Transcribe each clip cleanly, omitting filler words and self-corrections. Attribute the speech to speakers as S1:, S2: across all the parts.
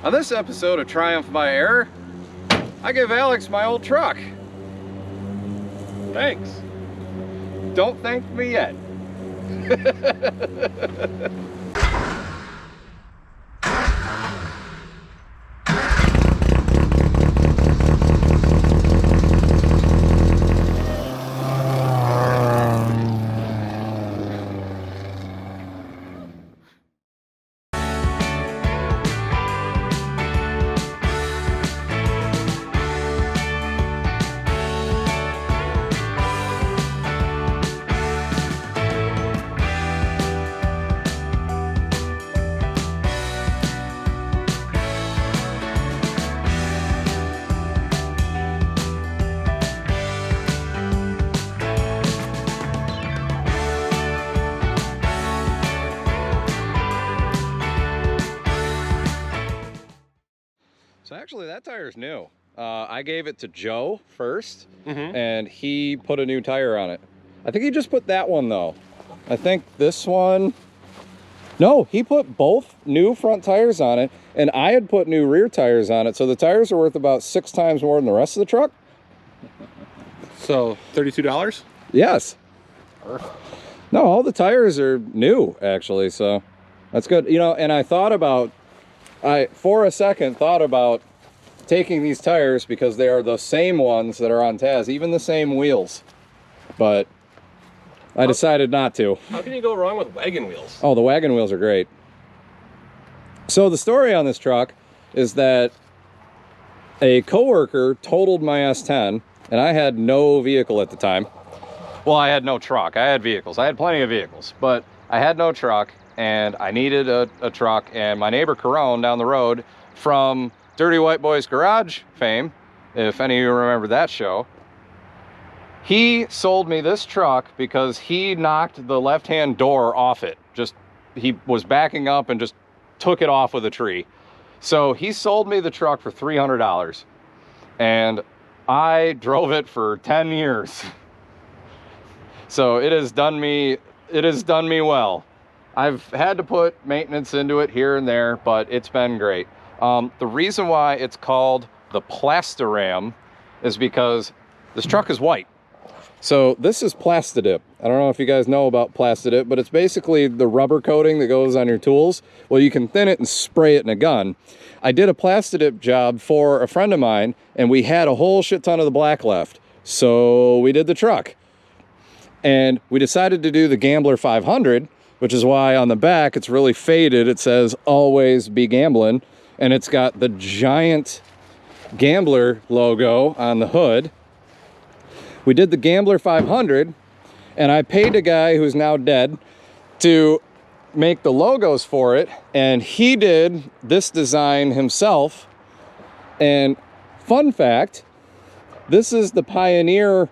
S1: On this episode of Triumph by Error, I give Alex my old truck.
S2: Thanks.
S1: Don't thank me yet. So actually that tire's new. I gave it to Joe first, and he put a new tire on it. I think he just put that one though. I think this one, no, he put both new front tires on it, and I had put new rear tires on it, so the tires are worth about 6 times more than the rest of the truck.
S2: So $32?
S1: Yes. No, all the tires are new actually, so that's good. You know, and I thought about, for a second thought about taking these tires because they are the same ones that are on Taz, even the same wheels, but I decided not to.
S2: How can you go wrong with wagon wheels?
S1: Oh, the wagon wheels are great. So the story on this truck is that a coworker totaled my S10, and I had no vehicle at the time. Well, I had no truck. I had vehicles. I had plenty of vehicles, but I had no truck, and I needed a truck. And my neighbor Carone down the road from Dirty White Boys Garage fame, if any of you remember that show, he sold me this truck because he knocked the left-hand door off it. He was backing up and just took it off with a tree. So he sold me the truck for $300, and I drove it for 10 years. So it has done me well. I've had to put maintenance into it here and there, but it's been great. The reason why it's called the Plaster Ram is because this truck is white. So this is Plastidip. I don't know if you guys know about Plastidip, but it's basically the rubber coating that goes on your tools. Well, you can thin it and spray it in a gun. I did a Plastidip job for a friend of mine, and we had a whole shit ton of the black left. So we did the truck. And we decided to do the Gambler 500, which is why on the back it's really faded. It says always be gambling, and it's got the giant Gambler logo on the hood. We did the Gambler 500, and I paid a guy who's now dead to make the logos for it, and he did this design himself. And fun fact, this is the Pioneer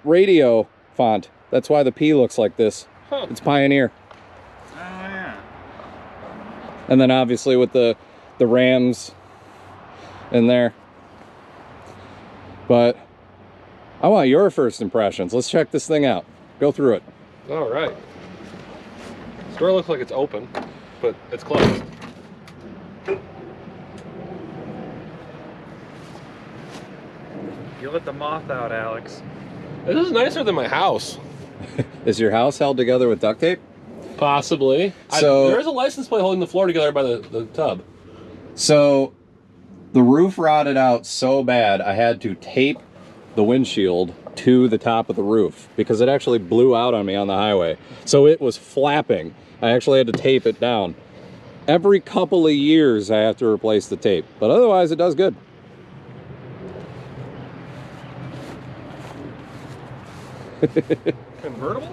S1: radio font. That's why the P looks like this.
S2: Huh.
S1: It's Pioneer.
S3: Oh yeah.
S1: And then obviously with the Rams in there. But I want your first impressions. Let's check this thing out. Go through it.
S2: All right. This door looks like it's open, but it's closed.
S3: You let the moth out, Alex.
S2: This is nicer than my house.
S1: Is your house held together with duct tape?
S2: Possibly.
S1: So
S2: there is a license plate holding the floor together by the tub.
S1: So the roof rotted out so bad I had to tape the windshield to the top of the roof because it actually blew out on me on the highway. So it was flapping. I actually had to tape it down. Every couple of years I have to replace the tape, but otherwise it does good.
S2: Convertible?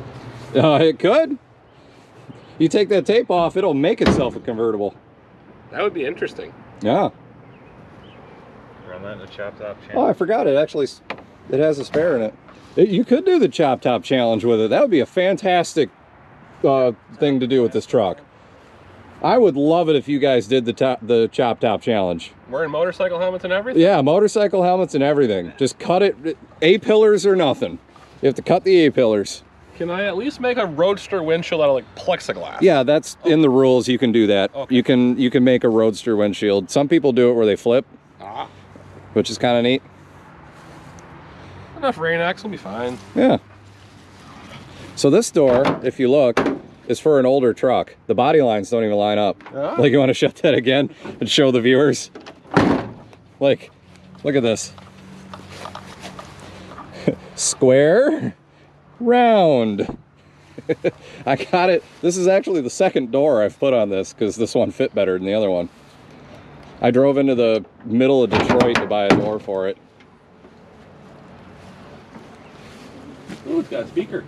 S1: It could. You take that tape off, it'll make itself a convertible.
S2: That would be interesting.
S1: Yeah.
S3: Run that in the chop top channel.
S1: Oh, I forgot it has a spare in it. You could do the chop top challenge with it. That would be a fantastic thing to do with this truck. I would love it if you guys did the chop top challenge.
S2: Wearing motorcycle helmets and everything?
S1: Yeah, motorcycle helmets and everything. Just cut it. A-pillars or nothing. You have to cut the A-pillars.
S2: Can I at least make a Roadster windshield out of like plexiglass?
S1: Yeah, that's in the rules. You can do that.
S2: Okay.
S1: You can make a Roadster windshield. Some people do it where they flip, which is kind of neat.
S2: Enough rain X will be fine.
S1: Yeah. So this door, if you look, is for an older truck. The body lines don't even line up. Like, you want to shut that again and show the viewers? Like, look at this. Square, round. I got it. This is actually the second door I've put on this because this one fit better than the other one. I drove into the middle of Detroit to buy a door for it.
S2: Ooh, it's got a speaker.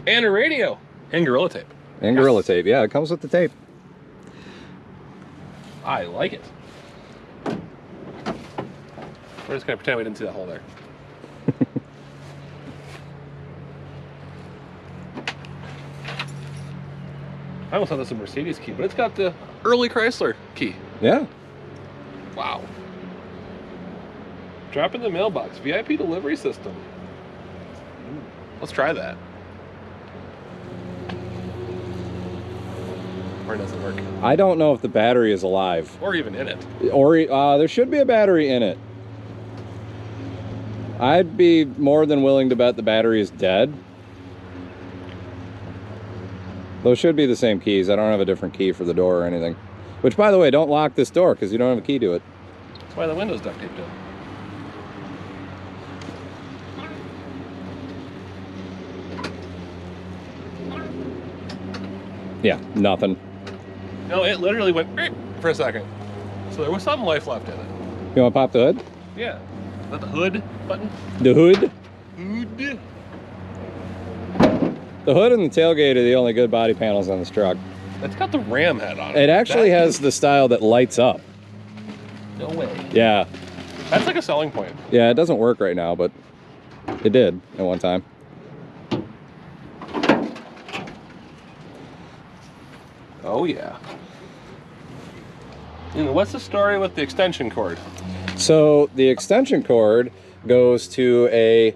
S2: And a radio. And Gorilla Tape.
S1: And Gorilla Tape. Yeah, it comes with the tape.
S2: I like it. We're just going to pretend we didn't see that hole there. I almost thought this was a Mercedes key, but it's got the early Chrysler key.
S1: Yeah.
S2: Wow. Drop in the mailbox. VIP delivery system. Let's try that. Or it doesn't work.
S1: I don't know if the battery is alive.
S2: Or even in it.
S1: Or there should be a battery in it. I'd be more than willing to bet the battery is dead. Those should be the same keys. I don't have a different key for the door or anything. Which, by the way, don't lock this door because you don't have a key to it.
S2: That's why the window's duct taped in.
S1: Yeah, nothing.
S2: No, it literally went beep for a second. So there was some life left in it.
S1: You want to pop the hood?
S2: Yeah. Is that the hood button?
S1: The hood?
S2: Hood.
S1: The hood and the tailgate are the only good body panels on this truck.
S2: It's got the Ram head on it.
S1: It actually has the style that lights up.
S2: No way.
S1: Yeah.
S2: That's like a selling point.
S1: Yeah, it doesn't work right now, but it did at one time.
S2: Oh, yeah. And what's the story with the extension cord?
S1: So the extension cord goes to a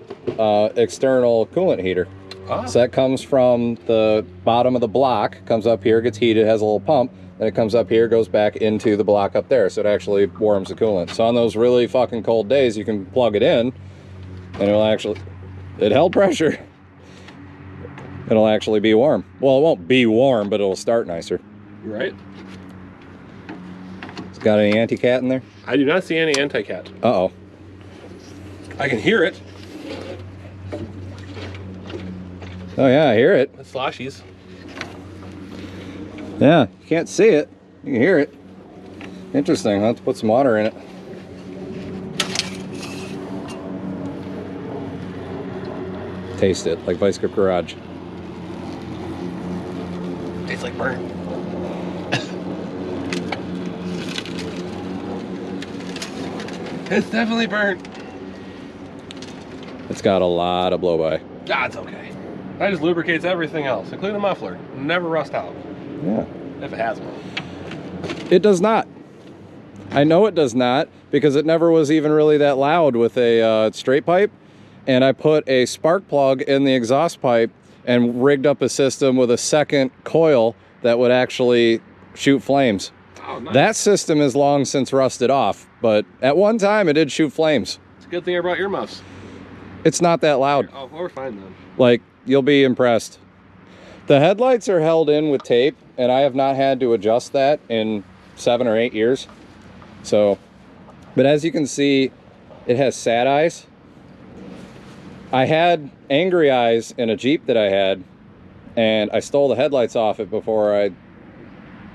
S1: external coolant heater.
S2: Ah.
S1: So that comes from the bottom of the block, comes up here, gets heated, has a little pump, then it comes up here, goes back into the block up there. So it actually warms the coolant. So on those really fucking cold days, you can plug it in and it held pressure. It'll actually be warm. Well, it won't be warm, but it'll start nicer.
S2: Right?
S1: It's got any anti-cat in there?
S2: I do not see any anti-cat.
S1: Uh-oh.
S2: I can hear it.
S1: Oh yeah, I hear it.
S2: The sloshies.
S1: Yeah, you can't see it. You can hear it. Interesting. I'll have to put some water in it. Taste it, like Vice Grip Garage.
S2: Tastes like burnt. It's definitely burnt.
S1: It's got a lot of blow-by.
S2: Ah, it's okay. That just lubricates everything else, including the muffler. Never rust out.
S1: Yeah.
S2: If it has one.
S1: It does not. I know it does not because it never was even really that loud with a straight pipe. And I put a spark plug in the exhaust pipe and rigged up a system with a second coil that would actually shoot flames.
S2: Oh, nice.
S1: That system is long since rusted off, but at one time it did shoot flames.
S2: It's a good thing I brought earmuffs.
S1: It's not that loud.
S2: Oh, well, we're fine then.
S1: Like, you'll be impressed. The headlights are held in with tape, and I have not had to adjust that in 7 or 8 years. So, but as you can see, it has sad eyes. I had angry eyes in a Jeep that I had, and I stole the headlights off it before I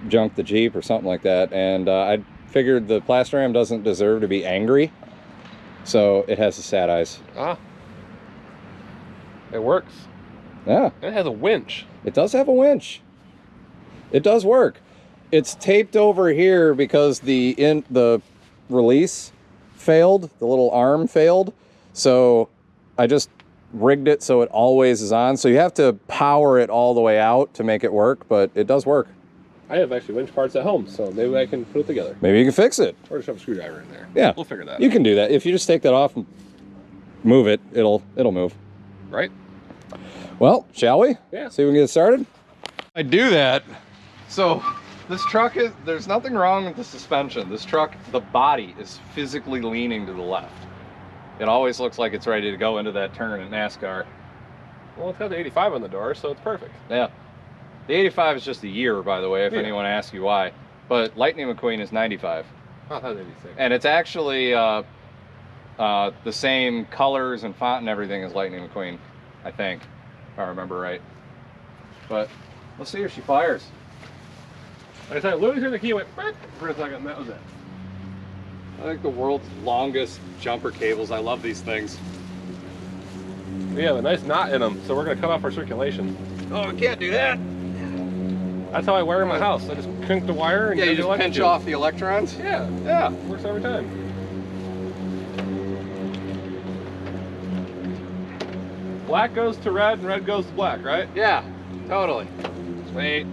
S1: junked the Jeep or something like that. And I figured the Plastiram doesn't deserve to be angry, so it has the sad eyes.
S2: Ah. It works.
S1: Yeah.
S2: It has a winch.
S1: It does have a winch. It does work. It's taped over here because the release failed, the little arm failed. So I just rigged it so it always is on. So you have to power it all the way out to make it work, but it does work.
S2: I have actually winch parts at home, so maybe I can put it together.
S1: Maybe you can fix it.
S2: Or just have a screwdriver in there.
S1: Yeah.
S2: We'll figure that
S1: You
S2: out.
S1: can do that. If you just take that off and move it, it'll move.
S2: Right?
S1: Well, shall we?
S2: Yeah.
S1: See if we can get started? I do that. So this truck is, there's nothing wrong with the suspension. This truck, the body is physically leaning to the left. It always looks like it's ready to go into that turn in NASCAR.
S2: Well, it's got the 85 on the door, so it's perfect.
S1: Yeah. The 85 is just a year, by the way, if
S2: Yeah.
S1: anyone asks you why. But Lightning McQueen is 95.
S2: Oh, that's 86.
S1: And it's actually the same colors and font and everything as Lightning McQueen, I think, if I remember right. But let's see if she fires.
S2: Like I said, I literally turned the key and went "Beep" for a second, and that was it.
S1: I think the world's longest jumper cables. I love these things.
S2: We have a nice knot in them, so we're going to cut off our circulation.
S1: Oh, I can't do that.
S2: That's how I wire in my house. I just crank the wire and
S1: Yeah,
S2: get
S1: you
S2: the
S1: just
S2: electric
S1: pinch
S2: tube.
S1: off the electrons.
S2: Yeah,
S1: Yeah.
S2: works every time. Black goes to red and red goes to black, right?
S1: Yeah, totally. Sweet.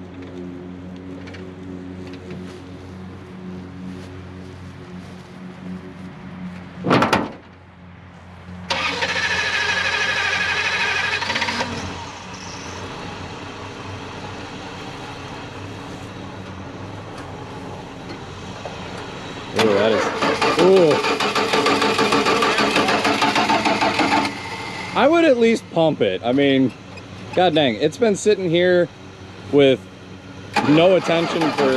S1: Ooh, that is. Ooh. I would at least pump it. I mean, god dang, it's been sitting here with no attention for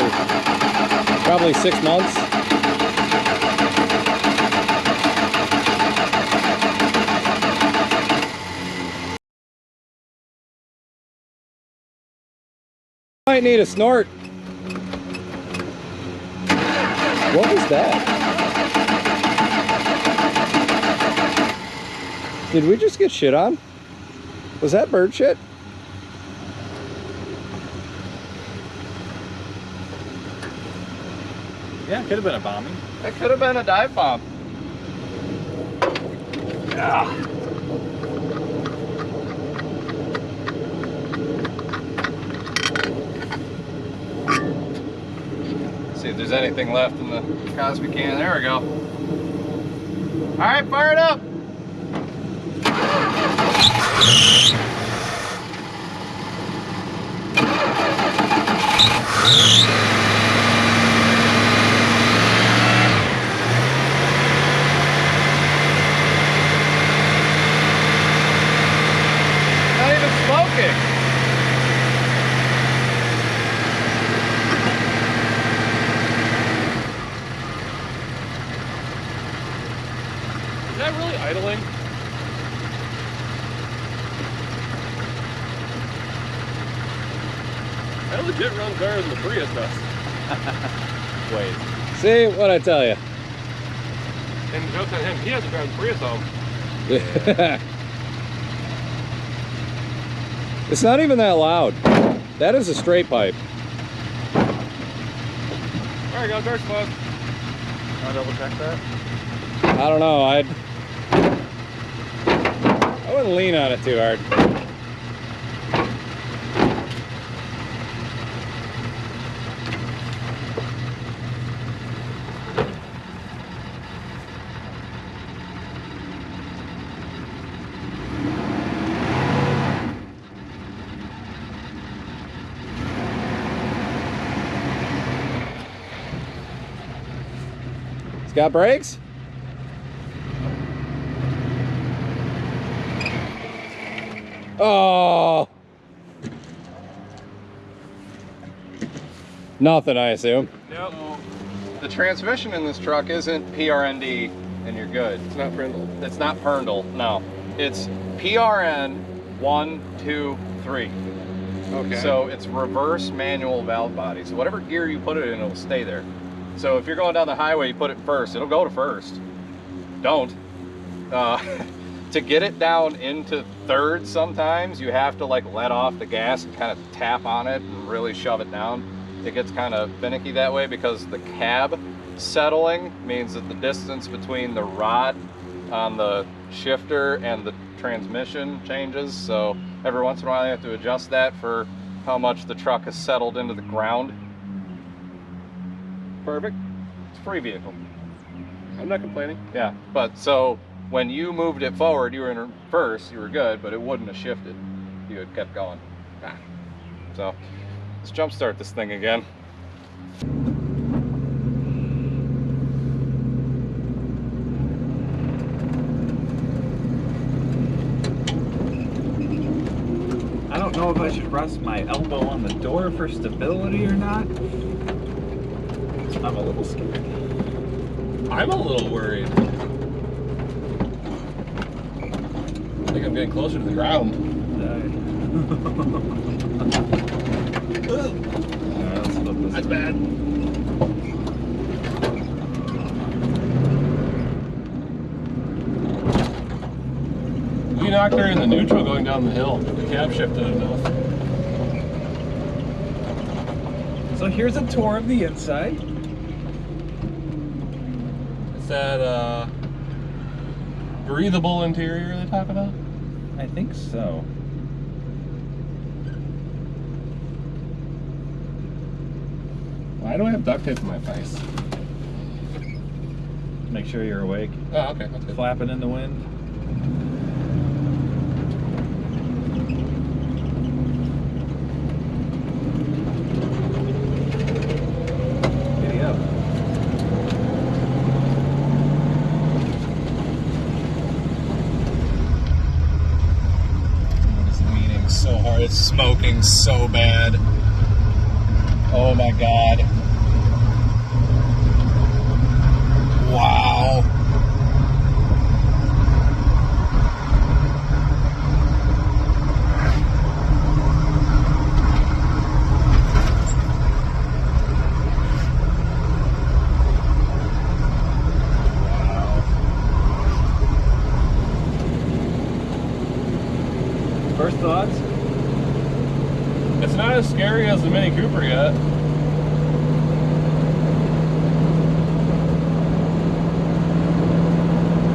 S1: probably 6 months. Might need a snort. What was that? Did we just get shit on? Was that bird shit?
S3: Yeah, could have been a bombing.
S1: That could have been a dive bomb. Yeah. See if there's anything left in the Cosby can. There we go. All right, fire it up. Not even smoking.
S2: Is that really idling? That legit runs better than the Prius does.
S1: Wait. See what I tell you.
S2: And joke's on him, he hasn't driven the Prius home.
S1: It's not even that loud. That is a straight pipe.
S2: There we go, door's closed.
S3: I'll double check that.
S1: I don't know. I wouldn't lean on it too hard. It's got brakes? Oh. Nothing, I assume.
S2: Yep.
S1: The transmission in this truck isn't PRND and you're good.
S2: It's not Prindle.
S1: It's not Perndle, no. It's PRN 1, 2, 3.
S2: Okay.
S1: So it's reverse manual valve body. So whatever gear you put it in, it'll stay there. So if you're going down the highway, you put it first, it'll go to first. Don't. To get it down into third sometimes, you have to like let off the gas and kind of tap on it and really shove it down. It gets kind of finicky that way because the cab settling means that the distance between the rod on the shifter and the transmission changes. So every once in a while you have to adjust that for how much the truck has settled into the ground. Perfect. It's a free vehicle.
S2: I'm not complaining.
S1: Yeah, but so when you moved it forward, you were in reverse, you were good, but it wouldn't have shifted. You had kept going. So let's jump start this thing again.
S3: I don't know if I should rest my elbow on the door for stability or not. I'm a little scared.
S2: I'm a little worried. I think I'm getting closer to the ground.
S3: Let's flip this.
S2: That's bad. We knocked her in the neutral going down the hill. The cab shifted enough.
S3: So here's a tour of the inside.
S2: Is that breathable interior they talk about?
S3: I think so.
S2: Why do I have duct tape in my face?
S3: Make sure you're awake.
S2: Oh, okay, that's good.
S3: Flapping in the wind. Giddy up.
S1: It's leaning so hard. It's smoking so bad. Oh my God. Wow.
S3: First thoughts?
S2: It's not as scary as the Mini Cooper yet.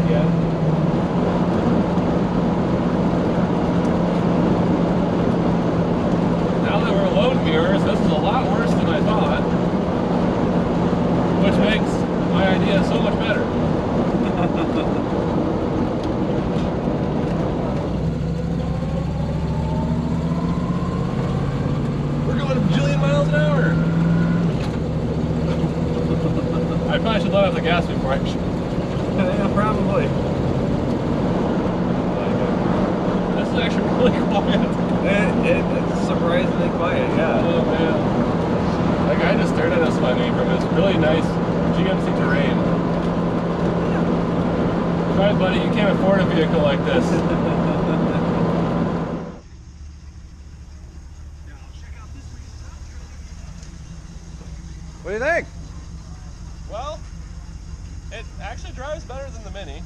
S3: Yeah.
S2: Now that we're load viewers, this is a lot worse than I thought. Which makes my idea so much better. We're going a bajillion miles an hour. I probably should let off the gas before I should.
S3: Yeah, probably.
S2: This is actually really quiet.
S3: It's surprisingly quiet, yeah.
S2: Oh man. That guy just stared at us funny from his really nice GMC terrain. Right, buddy, you can't afford a vehicle like this.
S1: What do you think?
S2: Well, it actually drives better than the Mini.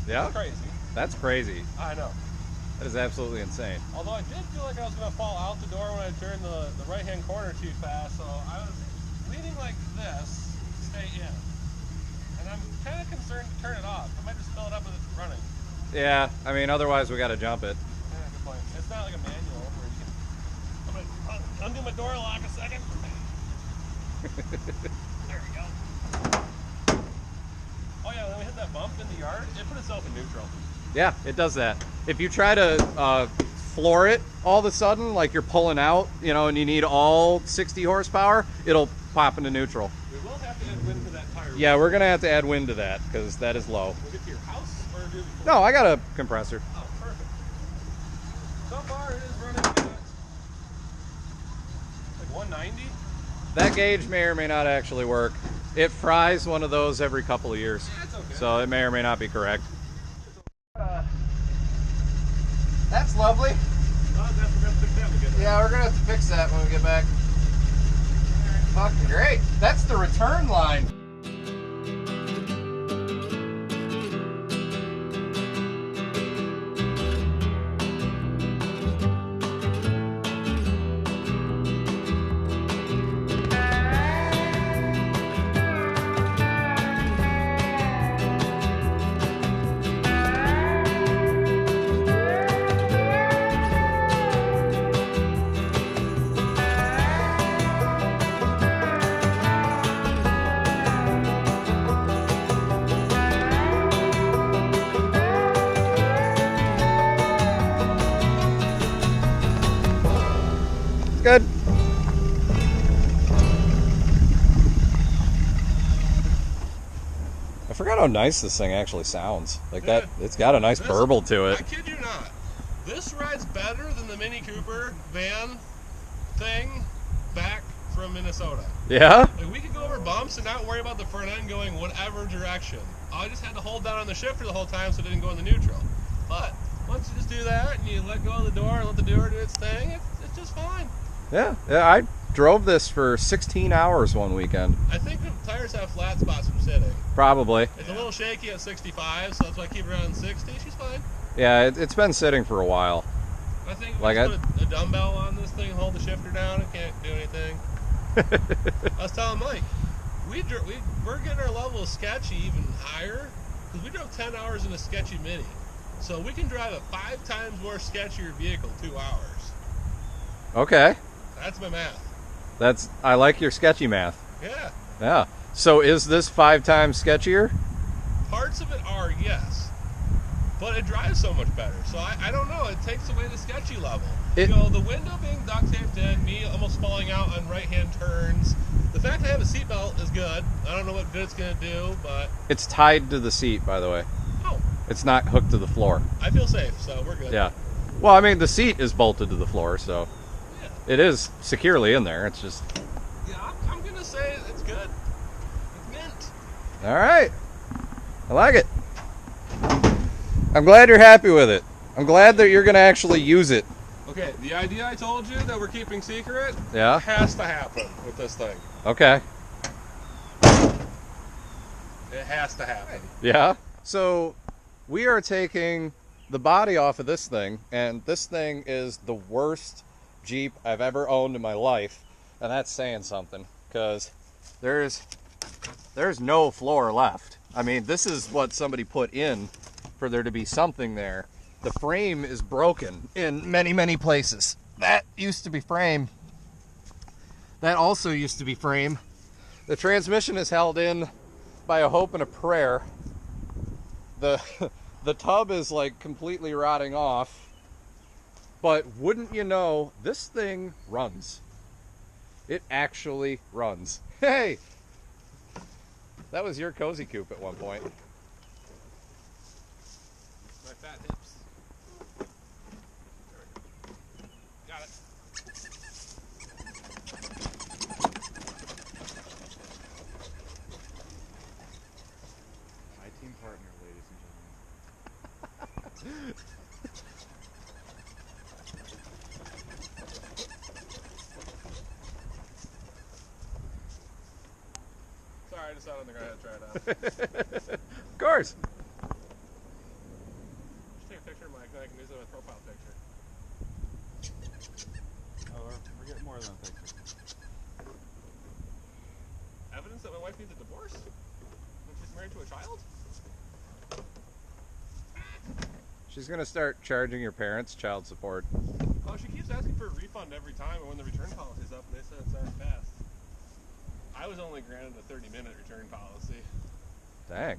S1: Yeah?
S2: It's crazy.
S1: That's crazy.
S2: I know.
S1: That is absolutely insane.
S2: Although I did feel like I was going to fall out the door when I turned the right-hand corner too fast, so I was leaning like this to stay in. And I'm kind of concerned to turn it off. I might just fill it up with it running.
S1: Yeah, I mean, otherwise we got to jump it.
S2: Yeah, good point. It's not like a manual where you can... I'm going to undo my door lock a second. There we go. Oh yeah, when we hit that bump in the yard, it put itself in neutral.
S1: Yeah, it does that. If you try to floor it all of a sudden, like you're pulling out, you know, and you need all 60 horsepower, it'll pop into neutral.
S2: We will have to add wind to that tire.
S1: Yeah, we're going to have to add wind to that because that is low.
S2: We'll get to your house or do it before?
S1: No, I got a compressor.
S2: Oh, perfect. So far it is running at like 190.
S1: That gauge may or may not actually work. It fries one of those every couple of years.
S2: Yeah, it's okay.
S1: So it may or may not be correct. That's lovely.
S2: We're gonna fix that when we get there.
S1: Yeah, we're gonna have to fix that when we get back. Fucking great. That's the return line. forgot how nice this thing actually sounds. Like
S2: Yeah.
S1: that, it's got a nice burble to
S2: I
S1: it.
S2: kid you not. This rides better than the Mini Cooper van thing back from Minnesota.
S1: Yeah?
S2: Like, we could go over bumps and not worry about the front end going whatever direction. I just had to hold down on the shifter the whole time so it didn't go in the neutral. But once you just do that and you let go of the door and let the door do its thing, it's just fine.
S1: Yeah. I drove this for 16 hours one weekend.
S2: I think the tires have flat spots from sitting.
S1: Probably.
S2: It's a little shaky at 65, so that's why I keep her on 60. She's fine.
S1: Yeah, it's been sitting for a while.
S2: I think if
S1: Like
S2: we just put a dumbbell on this thing and hold the shifter down, it can't do anything. I was telling Mike, we're getting our level of sketchy even higher because we drove 10 hours in a sketchy Mini. So we can drive a 5 times more sketchier vehicle 2 hours.
S1: Okay.
S2: That's my math.
S1: I like your sketchy math.
S2: Yeah.
S1: Yeah. So is this 5 times sketchier?
S2: Parts of it are, yes. But it drives so much better. So I don't know. It takes away the sketchy level. The window being duct taped in, me almost falling out on right-hand turns. The fact I have a seatbelt is good. I don't know what good it's going to do, but...
S1: It's tied to the seat, by the way.
S2: Oh.
S1: It's not hooked to the floor.
S2: I feel safe, so we're good.
S1: Yeah. Well, I mean, the seat is bolted to the floor, so
S2: Yeah.
S1: it is securely in there. It's just...
S2: Yeah, I'm going to say it's good. It's mint.
S1: All right. I like it. I'm glad you're happy with it. I'm glad that you're going to actually use it.
S2: Okay, the idea I told you that we're keeping secret
S1: Yeah?
S2: has to happen with this thing.
S1: Okay.
S2: It has to happen.
S1: Yeah? So we are taking the body off of this thing, and this thing is the worst Jeep I've ever owned in my life, and that's saying something, because there's no floor left. I mean, this is what somebody put in for there to be something there. The frame is broken in many, many places. That used to be frame. That also used to be frame. The transmission is held in by a hope and a prayer. The tub is like completely rotting off. But wouldn't you know, this thing runs. It actually runs. Hey! That was your cozy coupe at one point.
S2: My fat hips. There we go. Got it.
S3: My team partner, ladies and gentlemen.
S2: Sorry, I just thought I'm going to try it out.
S1: Of course.
S2: Just take a picture of Mike, then I can use it as a profile picture.
S3: Oh, we're getting more than a picture.
S2: Evidence that my wife needs a divorce? When she's married to a child?
S1: She's gonna start charging your parents child support.
S2: Oh, she keeps asking for a refund every time when the return policy's up, and they said it's already passed. I was only granted a 30-minute return policy.
S1: Dang.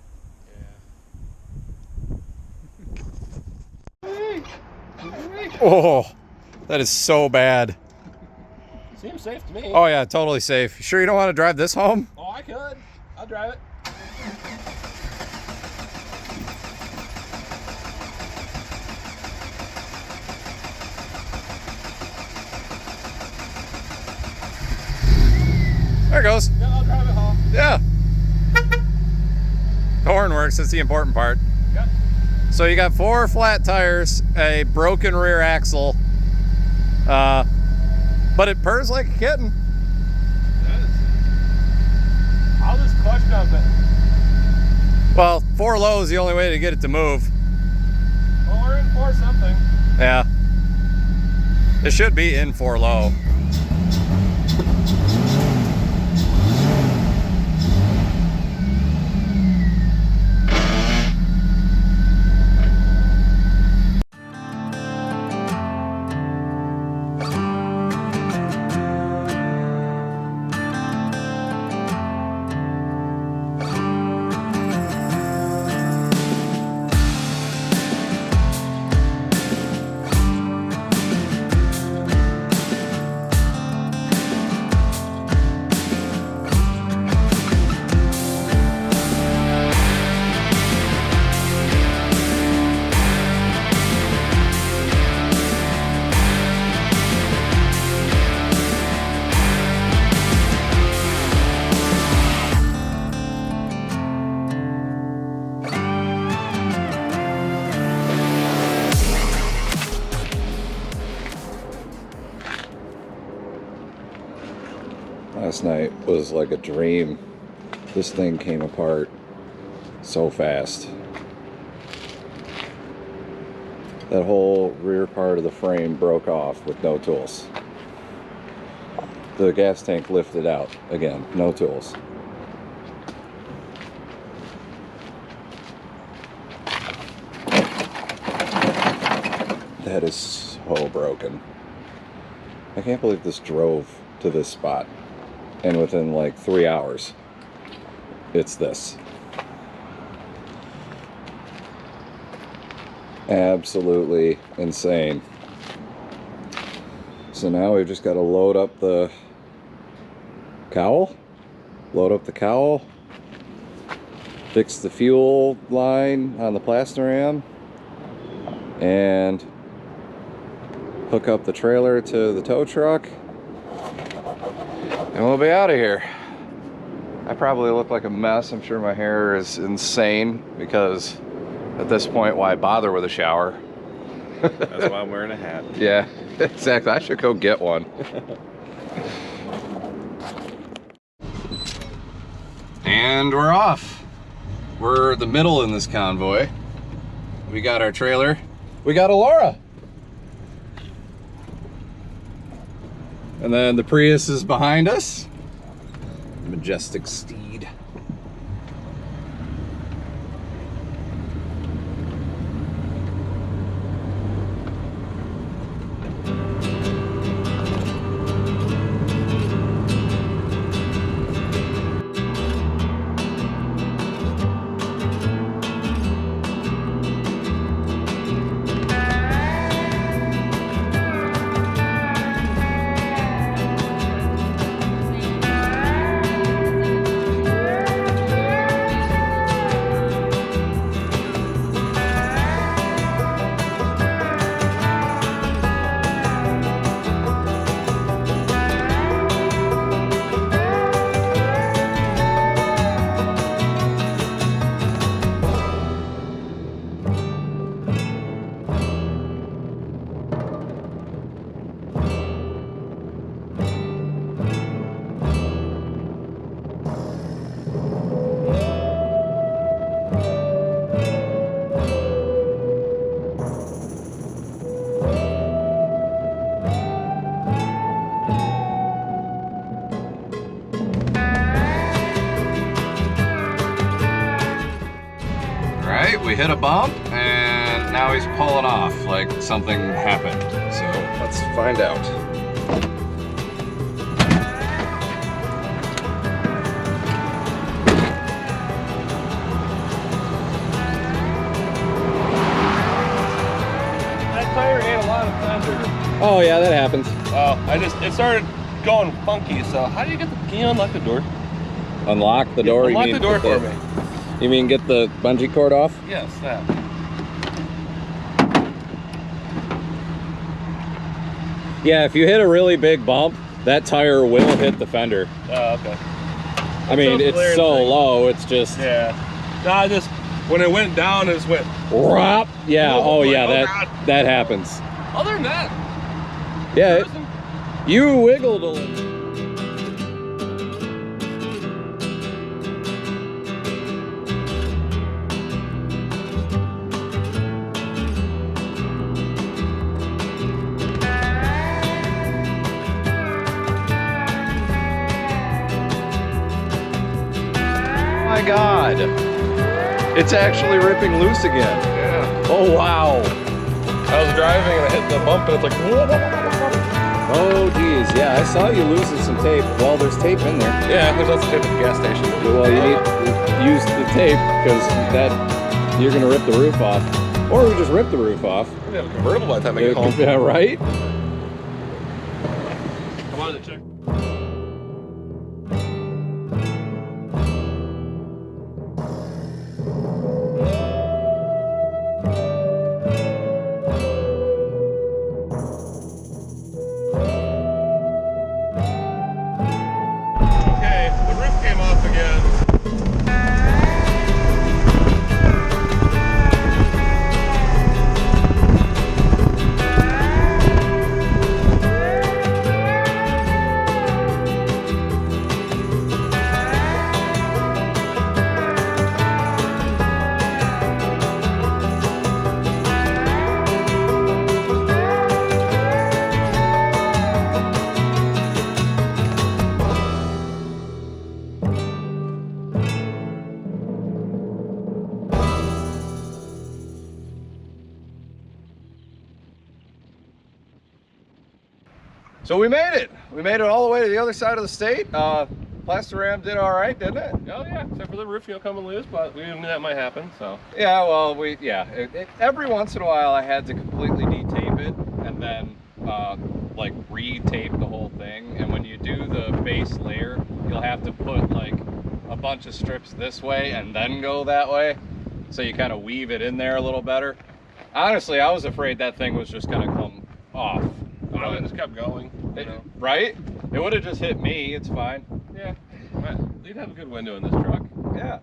S2: Yeah.
S1: Oh, that is so bad.
S2: Seems safe to me.
S1: Oh yeah, totally safe. You sure you don't want to drive this home?
S2: Oh, I could. I'll drive it.
S1: There it goes.
S2: Yeah, I'll drive it home.
S1: Yeah. The horn works, that's the important part.
S2: Yep.
S1: So you got 4 flat tires, a broken rear axle, but it purrs like a kitten.
S2: I'll just clutch dump it.
S1: Well, 4 low is the only way to get it to move.
S2: Well, we're in for something.
S1: Yeah. It should be in 4 low. last night was like a dream. This thing came apart so fast. That whole rear part of the frame broke off with no tools. The gas tank lifted out again, no tools. That is so broken. I can't believe this drove to this spot, and within like 3 hours it's this. Absolutely insane. So now we've just got to load up the cowl, fix the fuel line on the Plaster Ram, and hook up the trailer to the tow truck, and we'll be out of here. I probably look like a mess. I'm sure my hair is insane because at this point, why bother with a shower?
S3: That's why I'm wearing a hat.
S1: Yeah, exactly. I should go get one. And we're off. We're the middle in this convoy. We got our trailer. We got Alora. And then the Prius is behind us. Majestic steed. We hit a bump and now he's pulling off like something happened. So let's find out.
S2: That tire ate a lot of thunder.
S1: Oh yeah, that happens.
S2: It started going funky. So how do you can you unlock the door?
S1: Unlock the door?
S2: Unlock the door for me.
S1: You mean get the bungee cord off?
S2: Yes, that.
S1: Yeah, if you hit a really big bump, that tire will hit the fender.
S2: Oh, okay.
S1: I mean, it's so low, it's just...
S2: Yeah. No, when it went down, it just went...
S1: Rop! Yeah, oh yeah,
S2: God.
S1: that happens.
S2: Other than that...
S1: Yeah, you wiggled a little. My God, it's actually ripping loose again.
S2: Yeah.
S1: Oh wow.
S2: I was driving and I hit the bump and it's like...
S1: Oh geez, yeah, I saw you losing some tape. Well, there's tape in there.
S2: Yeah, there's lots of tape at the gas station.
S1: Well, you need to use the tape because you're gonna rip the roof off. Or we just rip the roof off.
S2: We have a convertible by the time I get home.
S1: Yeah, right?
S2: I wanted to check.
S1: So we made it. We made it all the way to the other side of the state. Plaster Ram did all right, didn't it?
S2: Oh yeah, except for the roof, coming loose, but we knew that might happen, so.
S1: Yeah, well, every once in a while I had to completely de-tape it and then like re-tape the whole thing. And when you do the base layer, you'll have to put like a bunch of strips this way and then go that way. So you kind of weave it in there a little better. Honestly, I was afraid that thing was just gonna come off.
S2: I would have just kept going, you know.
S1: Right? It would have just hit me, it's fine.
S2: Yeah, you'd have a good window in this truck.
S1: Yeah.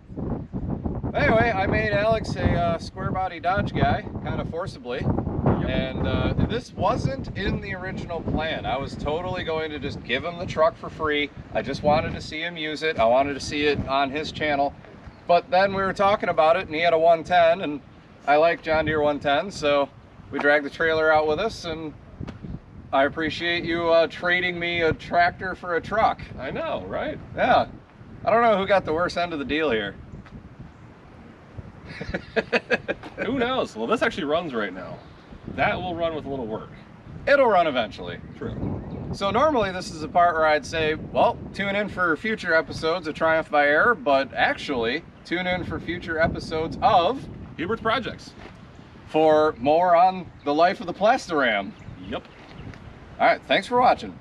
S1: Anyway, I made Alex a square body Dodge guy, kind of forcibly. Yep. And this wasn't in the original plan. I was totally going to just give him the truck for free. I just wanted to see him use it. I wanted to see it on his channel. But then we were talking about it and he had a 110 and I like John Deere 110, so we dragged the trailer out with us, and I appreciate you trading me a tractor for a truck.
S2: I know, right?
S1: Yeah. I don't know who got the worst end of the deal here.
S2: Who knows? Well, this actually runs right now. That will run with a little work.
S1: It'll run eventually.
S2: True.
S1: So normally this is the part where I'd say, well, tune in for future episodes of Triumph by Air, but actually tune in for future episodes of
S2: Hubert's Projects.
S1: For more on the life of the Plastiram.
S2: Yep.
S1: All right, thanks for watching.